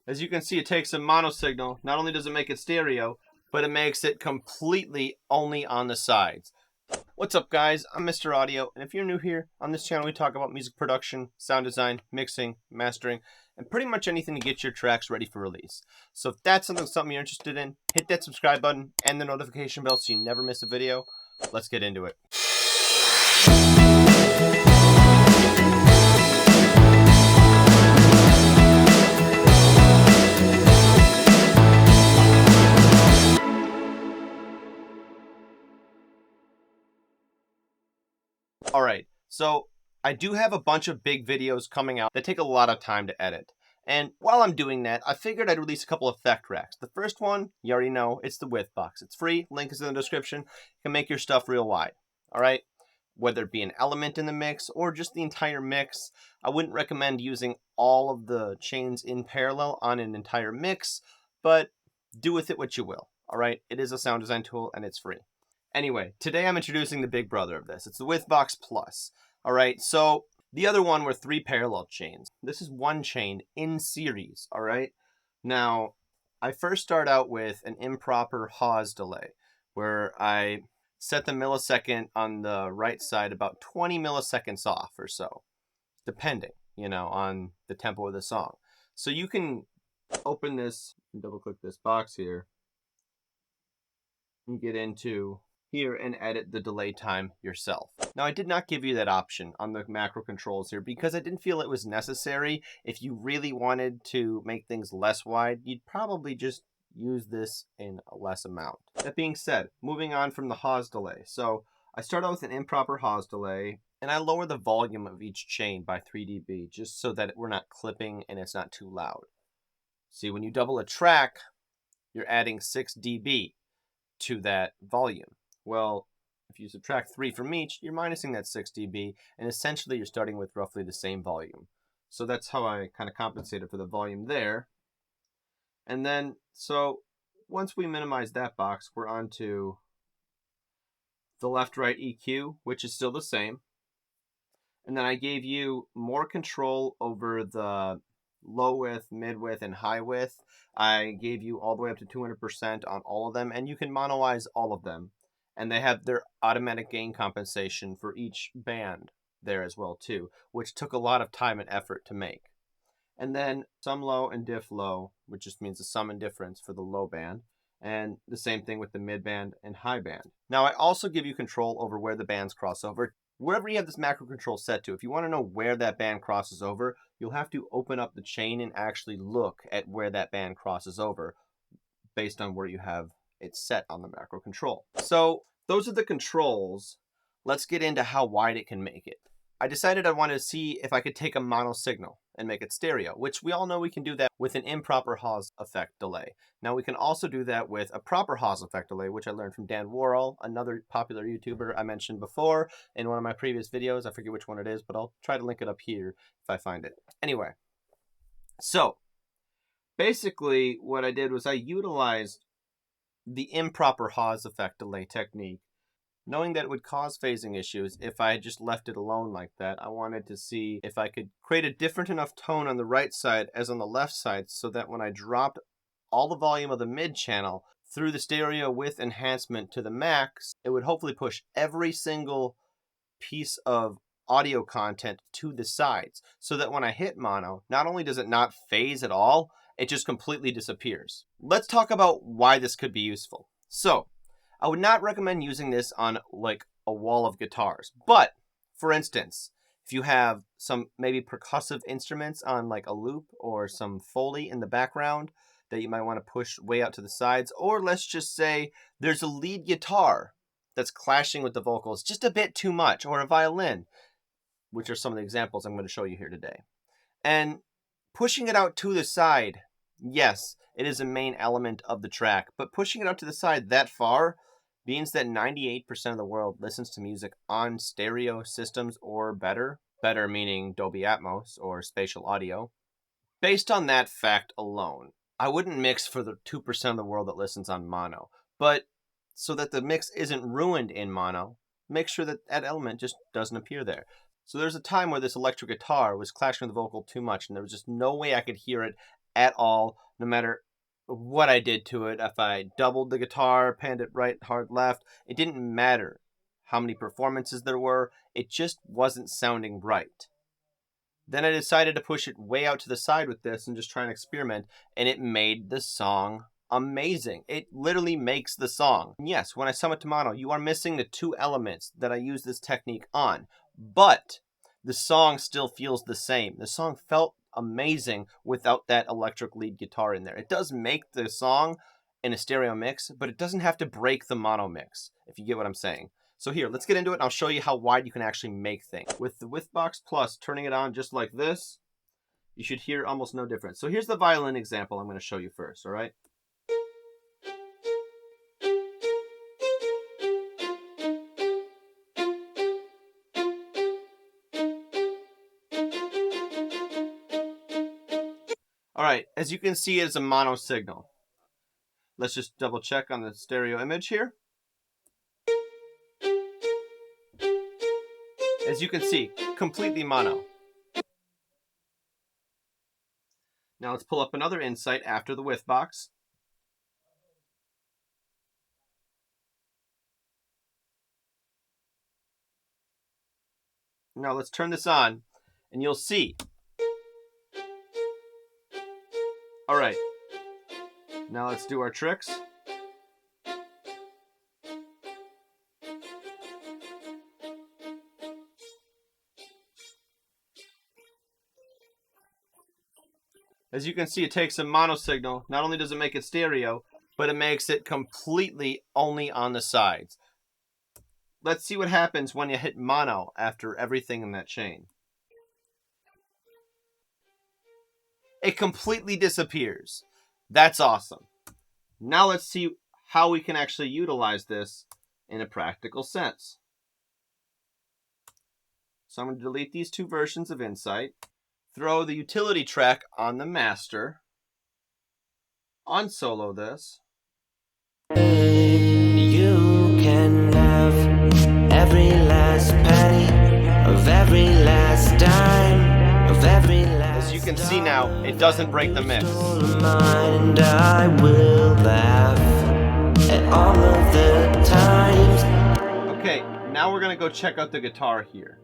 As you can see, it takes a mono signal. Not only does it make it stereo, but it makes it completely only on the sides. What's up, guys? I'm Mr. Audio, and if you're new here, on this channel we talk about music production, sound design, mixing, mastering, and pretty much anything to get your tracks ready for release. So if that's something you're interested in, hit that subscribe button and the notification bell so you never miss a video. Let's get into it. Alright, so I do have a bunch of big videos coming out that take a lot of time to edit. And while I'm doing that, I figured I'd release a couple of effect racks. The first one, you already know, it's the width box. It's free, link is in the description. You can make your stuff real wide. Alright? Whether it be an element in the mix or just the entire mix, I wouldn't recommend using all of the chains in parallel on an entire mix, but do with it what you will. Alright? It is a sound design tool and it's free. Anyway, today I'm introducing the big brother of this. It's the Widthbox Plus. Alright, so the other one were 3 parallel chains. This is one chain in series, alright? Now, I first start out with an improper Hawes delay, where I set the millisecond on the right side about 20 milliseconds off or so, depending, on the tempo of the song. So you can open this, double click this box here, and get into here and edit the delay time yourself. Now, I did not give you that option on the macro controls here because I didn't feel it was necessary. If you really wanted to make things less wide, you'd probably just use this in a less amount. That being said, moving on from the Hawes delay. So I start out with an improper Hawes delay and I lower the volume of each chain by 3 dB just so that we're not clipping and it's not too loud. See, when you double a track, you're adding 6 dB to that volume. Well, if you subtract 3 from each, you're minusing that 6 dB, and essentially you're starting with roughly the same volume. So that's how I kind of compensated for the volume there. And then, so once we minimize that box, we're on to the left-right EQ, which is still the same. And then I gave you more control over the low width, mid width, and high width. I gave you all the way up to 200% on all of them, and you can monoize all of them. And they have their automatic gain compensation for each band there as well too, which took a lot of time and effort to make. And then sum low and diff low, which just means the sum and difference for the low band. And the same thing with the mid band and high band. Now I also give you control over where the bands cross over. Wherever you have this macro control set to, if you want to know where that band crosses over, you'll have to open up the chain and actually look at where that band crosses over based on where you have it's set on the macro control. So those are the controls. Let's get into how wide it can make it. I decided I wanted to see if I could take a mono signal and make it stereo, which we all know we can do that with an improper Hawes effect delay. Now we can also do that with a proper Hawes effect delay, which I learned from Dan Worrell, another popular YouTuber I mentioned before in one of my previous videos. I forget which one it is, but I'll try to link it up here if I find it. Anyway, so basically what I did was I utilized the improper Hawes effect delay technique. Knowing that it would cause phasing issues if I had just left it alone like that, I wanted to see if I could create a different enough tone on the right side as on the left side so that when I dropped all the volume of the mid channel through the stereo width enhancement to the max, it would hopefully push every single piece of audio content to the sides so that when I hit mono, not only does it not phase at all, it just completely disappears. Let's talk about why this could be useful. So, I would not recommend using this on like a wall of guitars, but for instance, if you have some maybe percussive instruments on like a loop or some Foley in the background that you might want to push way out to the sides, or let's just say there's a lead guitar that's clashing with the vocals just a bit too much, or a violin, which are some of the examples I'm going to show you here today. And pushing it out to the side, yes, it is a main element of the track, but pushing it out to the side that far means that 98% of the world listens to music on stereo systems or better. Better meaning Dolby Atmos or spatial audio. Based on that fact alone, I wouldn't mix for the 2% of the world that listens on mono. But so that the mix isn't ruined in mono, make sure that that element just doesn't appear there. So there's a time where this electric guitar was clashing with the vocal too much and there was just no way I could hear it at all, no matter what I did to it. If I doubled the guitar, panned it right, hard left, it didn't matter how many performances there were. It just wasn't sounding right. Then I decided to push it way out to the side with this and just try and experiment, and it made the song amazing. It literally makes the song. And yes, when I sum it to mono, you are missing the two elements that I use this technique on, but the song still feels the same. The song felt amazing without that electric lead guitar in there. It does make the song in a stereo mix, but it doesn't have to break the mono mix, if you get what I'm saying. So here, let's get into it, and I'll show you how wide you can actually make things. With the Withbox Plus, turning it on just like this, you should hear almost no difference. So here's the violin example I'm going to show you first, all right? All right, as you can see, it's a mono signal. Let's just double check on the stereo image here. As you can see, completely mono. Now let's pull up another insight after the Withbox. Now let's turn this on, and you'll see. All right, now let's do our tricks. As you can see, it takes a mono signal. Not only does it make it stereo, but it makes it completely only on the sides. Let's see what happens when you hit mono after everything in that chain. It completely disappears. That's awesome. Now let's see how we can actually utilize this in a practical sense. So I'm going to delete these two versions of Insight. Throw the utility track on the master, unsolo this. You can have every last penny of every last dime of every last. As you can see now, it doesn't break the mix. And I will laugh at all of the times. Okay, now we're gonna go check out the guitar here.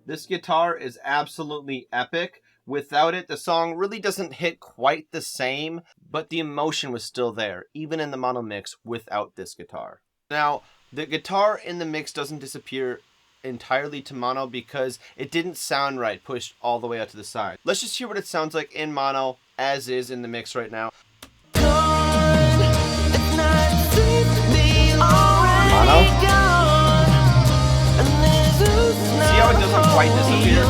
This guitar is absolutely epic. Without it, the song really doesn't hit quite the same, but the emotion was still there, even in the mono mix without this guitar. Now, the guitar in the mix doesn't disappear entirely to mono because it didn't sound right pushed all the way out to the side. Let's just hear what it sounds like in mono, as is in the mix right now. Mono. See how it doesn't quite disappear?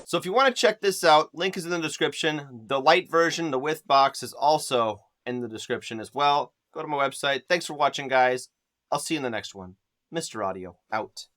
So if you want to check this out, link is in the description. The light version, the Withbox, is also in the description as well. Go to my website. Thanks for watching, guys. I'll see you in the next one. Mr. Audio, out.